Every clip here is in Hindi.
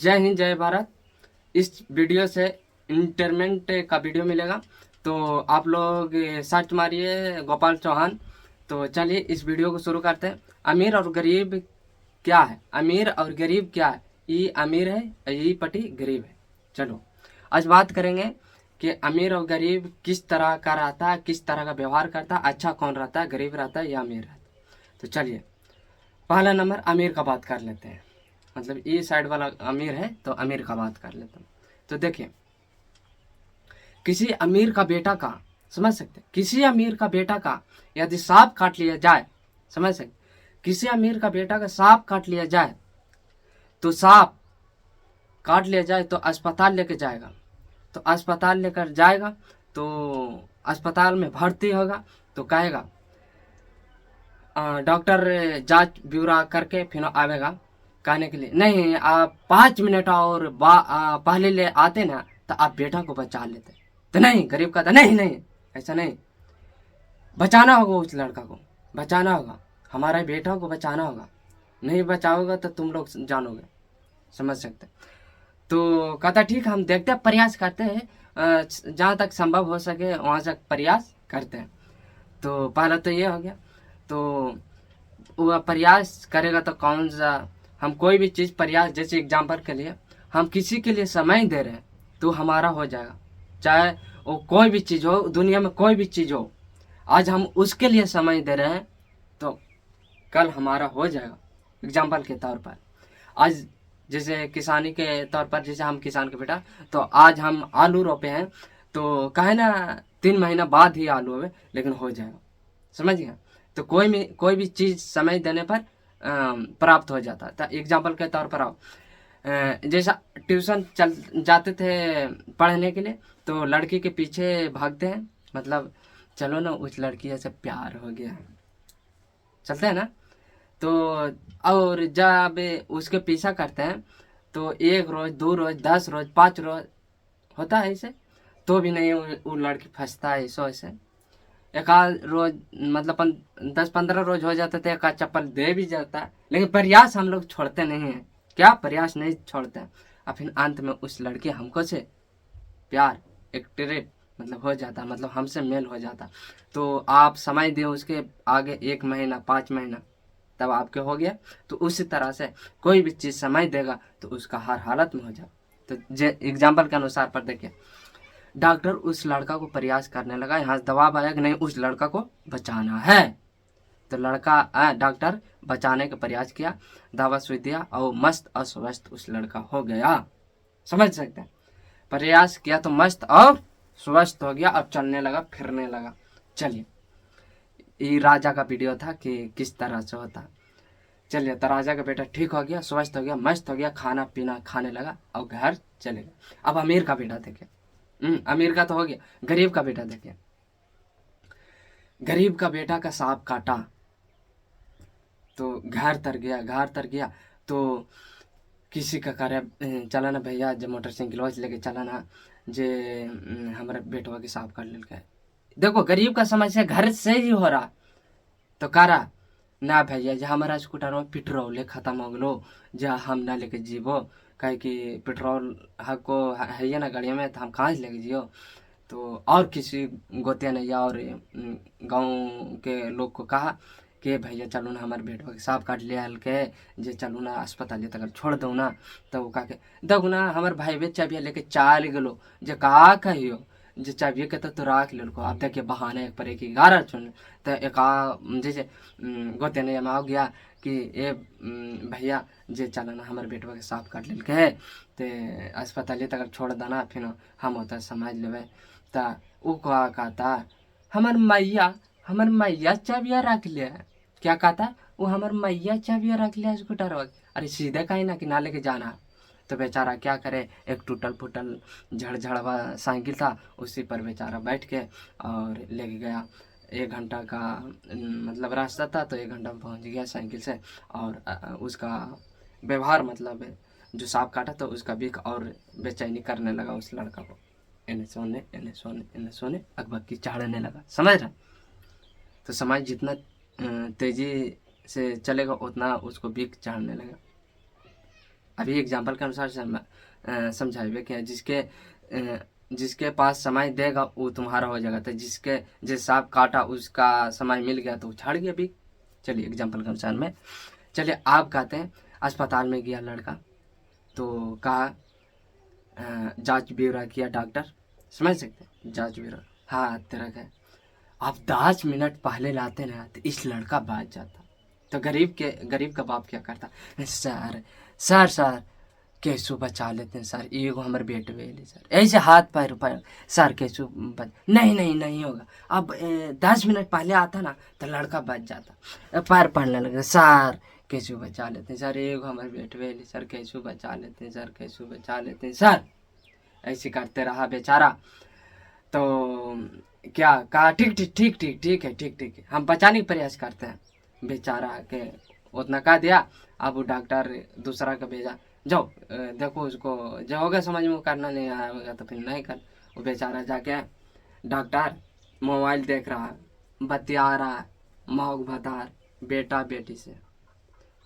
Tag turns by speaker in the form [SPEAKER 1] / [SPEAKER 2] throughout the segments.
[SPEAKER 1] जय हिंद जय भारत। इस वीडियो से इंटरमेंट का वीडियो मिलेगा, तो आप लोग सर्च मारिए गोपाल चौहान। तो चलिए इस वीडियो को शुरू करते हैं। अमीर और गरीब क्या है? अमीर और गरीब क्या है? ये अमीर है, ये पटी गरीब है। चलो आज बात करेंगे कि अमीर और गरीब किस तरह का रहता है, किस तरह का व्यवहार करता है, अच्छा कौन रहता है, गरीब रहता है या अमीर रहता है। तो चलिए पहला नंबर अमीर का बात कर लेते हैं। मतलब ये साइड वाला अमीर है तो अमीर का बात कर लेता हूँ। तो देखिए, किसी अमीर का बेटा का, समझ सकते, किसी अमीर का बेटा का यदि सांप काट लिया जाए, समझ सकते, किसी अमीर का बेटा का सांप काट लिया जाए, तो सांप काट लिया जाए तो अस्पताल लेके जाएगा। तो अस्पताल लेकर जाएगा तो अस्पताल में भर्ती होगा तो कहेगा, डॉक्टर जांच ब्यूरा करके फिर आवेगा कहने के लिए, नहीं आप 5 मिनट और पहले ले आते ना तो आप बेटा को बचा लेते। तो नहीं, गरीब का था, नहीं नहीं, ऐसा नहीं, बचाना होगा उस लड़का को, बचाना होगा, हमारे बेटा को बचाना होगा, नहीं बचाओगे तो तुम लोग जानोगे। समझ सकते। तो कहता ठीक है, हम देखते हैं, प्रयास करते हैं, जहाँ तक संभव हो सके वहाँ तक प्रयास करते हैं। तो पहला तो ये हो गया। तो वह प्रयास करेगा तो कौन सा, हम कोई भी चीज़ प्रयास, जैसे एग्जाम्पल के लिए हम किसी के लिए समय दे रहे हैं तो हमारा हो जाएगा। चाहे वो कोई भी चीज़ हो, दुनिया में कोई भी चीज़ हो, आज हम उसके लिए समय दे रहे हैं तो कल हमारा हो जाएगा। एग्जाम्पल के तौर पर आज जैसे किसानी के तौर पर, जैसे हम किसान के बेटा, तो आज हम आलू रोपे हैं तो कहे ना 3 महीना बाद ही आलू होवे, लेकिन हो जाएगा। समझ गया। तो कोई भी चीज़ समय देने पर प्राप्त हो जाता है। तो एग्जाम्पल के तौर पर आओ, जैसा ट्यूशन चल जाते थे पढ़ने के लिए, तो लड़की के पीछे भागते हैं, मतलब चलो ना उस लड़की से प्यार हो गया, चलते हैं ना। तो और जब उसके पीछा करते हैं तो 1 रोज 2 रोज 10 रोज 5 रोज होता है ऐसे, तो भी नहीं वो लड़की फंसता है ऐसो ऐसे। एक आध रोज मतलब 10-15 रोज हो जाते थे, एक आध चप्पल दे भी जाता है, लेकिन प्रयास हम लोग छोड़ते नहीं हैं। क्या प्रयास नहीं छोड़ते हैं। और फिर अंत में उस लड़की हमको से प्यार, एक ट्रेट मतलब हो जाता, मतलब हमसे मेल हो जाता। तो आप समय दें उसके आगे 1 महीना 5 महीना, तब आपके हो गया। तो उसी तरह से कोई भी चीज़ समय देगा तो उसका हर हालत में हो जाए। तो एग्जाम्पल के अनुसार पर देखिए, डॉक्टर उस लड़का को प्रयास करने लगा, यहाँ दबाव आया कि नहीं उस लड़का को बचाना है। तो लड़का डॉक्टर बचाने का प्रयास किया, दवा सुई दिया और मस्त और स्वस्थ उस लड़का हो गया। समझ सकते हैं। प्रयास किया तो मस्त और स्वस्थ हो गया, अब चलने लगा फिरने लगा। चलिए, ये राजा का वीडियो था कि किस तरह से होता। चलिए, तो राजा का बेटा ठीक हो गया, स्वस्थ हो गया, मस्त हो गया, खाना पीना खाने लगा और घर चले गए। अब अमीर का बेटा देखिए, अमीर का तो हो गया, गरीब का बेटा देखिए। गरीब का बेटा का सांप काटा तो घर तर गया, घर तर गया। तो किसी का करे, चला ना भैया, जब मोटरसाइकिल लेके चला ना, जे हमारे बेटवा के सांप काट लेके। देखो, गरीब का समस्या घर से ही हो रहा। तो करा ना भैया, जे हमारा स्कूटर में पेट्रोल खत्म हो गलो, जा हम ना लेके जीवो, कहे कि पेट्रोल हमको है ना गाड़िया में, तो हम कहाँ से लेके जियो। तो और किसी गोतिया नैया और गांव के लोग को कहा कि भैया चलो ना, हमारे बेटवा के सांप काट लिया हल्के, जे चलो ना अस्पताल तक छोड़ दो ना। तो वो कहा के देखो ना, हमारे भाई बे चाबिया लेके चाल गेलो, जे का कहियो, जे चाबिया के तो राख ले को। अब देखिए बहाने एक पर एक 11 चुन। तो एक जैसे गोतिया नैया में आ गया कि ए भैया जे चलो ना, हमारे बेटवा के सांप काट लेल के, ते अस्पताल तक छोड़ देना, फिर हम होता समझ लेवे। ता उ का कहता, हमर मैया हमर मैया चाबिया रख लिया। क्या कहता, वो हमर मैया चाबिया रख लिया स्कूटर। अरे सीधे कहीं ना कि ना लेके जाना। तो बेचारा क्या करे, एक टूटल फूटल झड़झड़वा साइकिल था, उसी पर बेचारा बैठ के और लेके गया। 1 घंटा का मतलब रास्ता था, तो 1 घंटा में पहुंच गया साइकिल से। और उसका व्यवहार मतलब जो सांप काटा तो उसका बिक और बेचैनी करने लगा उस लड़का को। इन्हें सोने इन्हें सोने इन्हें सोने अकबक्की चढ़ने लगा। समझ रहा। तो समाज जितना तेजी से चलेगा उतना उसको बिक चढ़ने लगा। अभी एग्जाम्पल के अनुसार समझाइए कि जिसके पास समय देगा वो तुम्हारा हो जाएगा, तो जिस सांप काटा उसका समय मिल गया तो छाड़ गया भी। चलिए एग्जाम्पल के अनुसार में, चलिए आप कहते हैं अस्पताल में गया लड़का, तो कहा जांच ब्यूरो किया डॉक्टर, समझ सकते हैं जांच ब्यूरो, हाँ तेरा है। आप 10 मिनट पहले लाते ना तो इस लड़का बच जाता। तो गरीब का बाप क्या करता, सर सर सर कैसो बचा लेते हैं सर, एगो हमारे बेटे वेली सर, ऐसे हाथ पैर पैर सर कैसो नहीं होगा। अब 10 मिनट पहले आता ना तो लड़का बच जाता। पैर पड़ने लगे, सर कैसो बचा लेते हैं सर, एगो हमारे बेटे वेली सर, कैसो बचा लेते हैं सर, कैसो बचा लेते हैं सर। ऐसे करते रहा बेचारा। तो क्या कहा, ठीक ठीक ठीक ठीक ठीक है, ठीक ठीक है, हम बचाने का प्रयास करते हैं। बेचारा के उतना कह दिया। अब वो डॉक्टर दूसरा का भेजा, जाओ देखो उसको, जो होगा समझ में, करना नहीं आया होगा तो फिर नहीं कर। वो बेचारा जाके डॉक्टर मोबाइल देख रहा है, बतिया रहा है, मौक भतार बेटा बेटी से,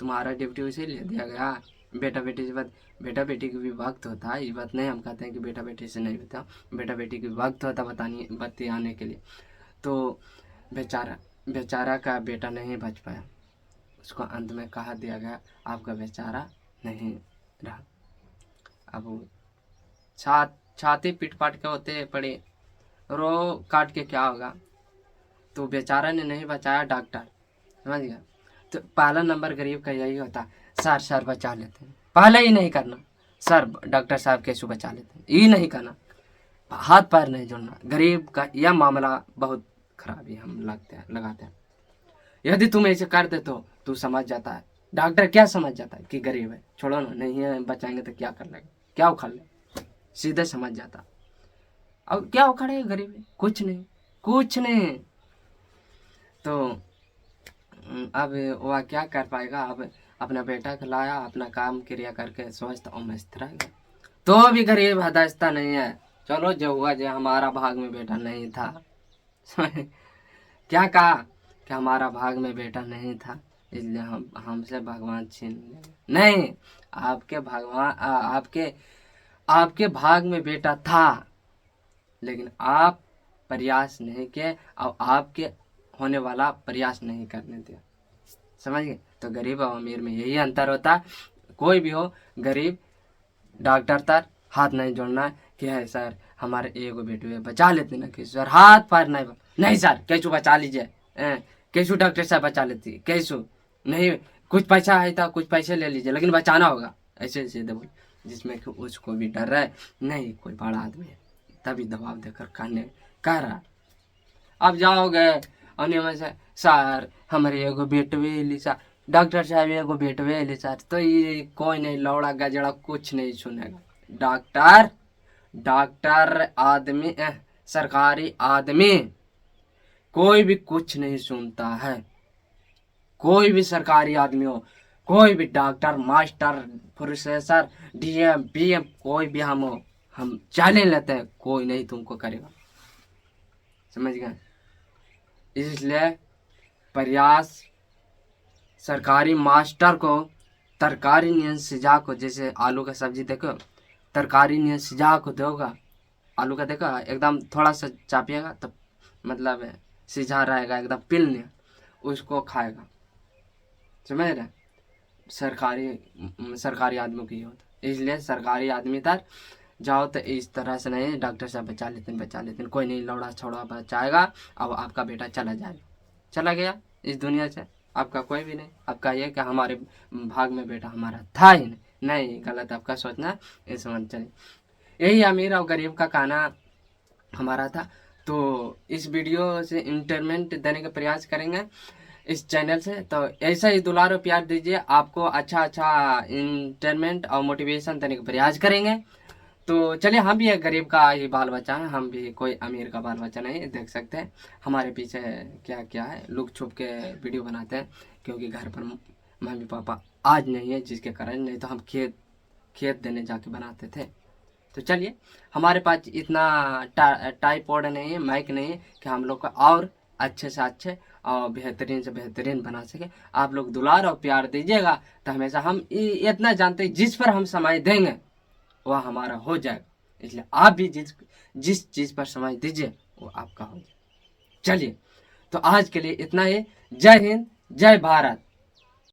[SPEAKER 1] तुम्हारा ड्यूटी उसे ले दिया गया। बेटा बेटी से बात, बेटा बेटी की भी वक्त होता है, ये बात नहीं हम कहते हैं कि बेटा बेटी से नहीं होता, बेटा बेटी की वक्त होता बतियाने के लिए। तो बेचारा का बेटा नहीं बच पाया, उसको अंत में कहा दिया गया आपका बेचारा नहीं रहा। अब वो छाती पीट पाट के होते पड़े, रो काट के क्या होगा। तो बेचारा ने नहीं बचाया डॉक्टर, समझ गया। तो पहला नंबर गरीब का यही होता, सर बचा लेते हैं, पहले ही नहीं करना, सर डॉक्टर साहब कैसे बचा लेते हैं, ये नहीं करना, हाथ पैर नहीं जोड़ना। गरीब का यह मामला बहुत खराब है, हम लगाते हैं। यदि तुम ऐसे कर दे तो तू समझ जाता है, डॉक्टर क्या समझ जाता है कि गरीब है, छोड़ो ना, नहीं है बचाएंगे तो क्या कर लेगा, क्या उखाड़ ले, सीधे समझ जाता। अब क्या उखाड़ेगा गरीब है, कुछ नहीं। तो अब वह क्या कर पाएगा, अब अपना बेटा खिलाया, अपना काम क्रिया करके स्वस्थ और मस्त रहेगा। तो भी गरीब हदायस्ता नहीं है, चलो जो हुआ जो, हमारा भाग में बेटा नहीं था। क्या कहा कि हमारा भाग में बेटा नहीं था, इसलिए हमसे भगवान छीन ले। नहीं, आपके भाग में बेटा था, लेकिन आप प्रयास नहीं किए और आपके होने वाला प्रयास नहीं करने दिया, समझ गए। तो गरीब और अमीर में यही अंतर होता है। कोई भी हो, गरीब डॉक्टर तर हाथ नहीं जोड़ना है कि है सर हमारे एगो बेटे बचा लेते ना, कि सर हाथ पैर नहीं सर कैसू बचा लीजिए, कैसू डॉक्टर साहब बचा लेती, कैसू नहीं, कुछ पैसा है तो कुछ पैसे ले लीजिए, लेकिन बचाना होगा, ऐसे सीधे बोल, जिसमें कि उसको भी डर है, नहीं कोई बड़ा आदमी है तभी दबाव देकर कह रहा। अब जाओगे और से सर हमारे एगो बेटवे ली सर, डॉक्टर साहब एगो बेटवे ली सर, तो ये कोई नहीं, लौड़ा गजड़ा कुछ नहीं सुनेगा। डॉक्टर आदमी सरकारी आदमी कोई भी कुछ नहीं सुनता है। कोई भी सरकारी आदमी हो, कोई भी doctor, master, professor, DM, BM, कोई भी हम हो, हम चैलेंज लेते हैं, कोई नहीं तुमको करेगा, समझ गए। इसलिए प्रयास सरकारी मास्टर को तरकारी नियन सिजा को, जैसे आलू का सब्जी देखो, तरकारी नियन सिजा को दोगा, आलू का देखो एकदम थोड़ा सा चापिएगा तो मतलब सिझा रहेगा एकदम पिल नहीं, उसको खाएगा, समझ रहे। सरकारी आदमी की होता, इसलिए सरकारी आदमी तक जाओ तो इस तरह से नहीं, डॉक्टर साहब बचा लेते कोई नहीं, लौड़ा छोड़ा बचाएगा। अब आपका बेटा चला गया इस दुनिया से, आपका कोई भी नहीं। आपका ये कि हमारे भाग में बेटा हमारा था ही नहीं, गलत आपका सोचना, ये समझ चलिए। यही अमीर और गरीब का कहना हमारा था। तो इस वीडियो से इंटरटेनमेंट देने का प्रयास करेंगे इस चैनल से, तो ऐसा ही दुलार और प्यार दीजिए, आपको अच्छा इंटरटेनमेंट और मोटिवेशन देने का प्रयास करेंगे। तो चलिए, हम भी एक गरीब का ही बाल बच्चा है, हम भी कोई अमीर का बाल बच्चा नहीं, देख सकते हैं हमारे पीछे क्या क्या है, लुक छुप के वीडियो बनाते हैं, क्योंकि घर पर मम्मी पापा आज नहीं है, जिसके कारण नहीं तो हम खेत देने जाके बनाते थे। तो चलिए, हमारे पास इतना ट्राइपॉड नहीं है, माइक नहीं है कि हम लोग को और अच्छे से अच्छे और बेहतरीन से बेहतरीन बना सके। आप लोग दुलार और प्यार दीजिएगा तो हमेशा हम इतना जानते हैं जिस पर हम समय देंगे वह हमारा हो जाएगा। इसलिए आप भी जिस जिस चीज़ पर समय दीजिए वो आपका हो जाए। चलिए तो आज के लिए इतना ही। जय हिंद, जय भारत।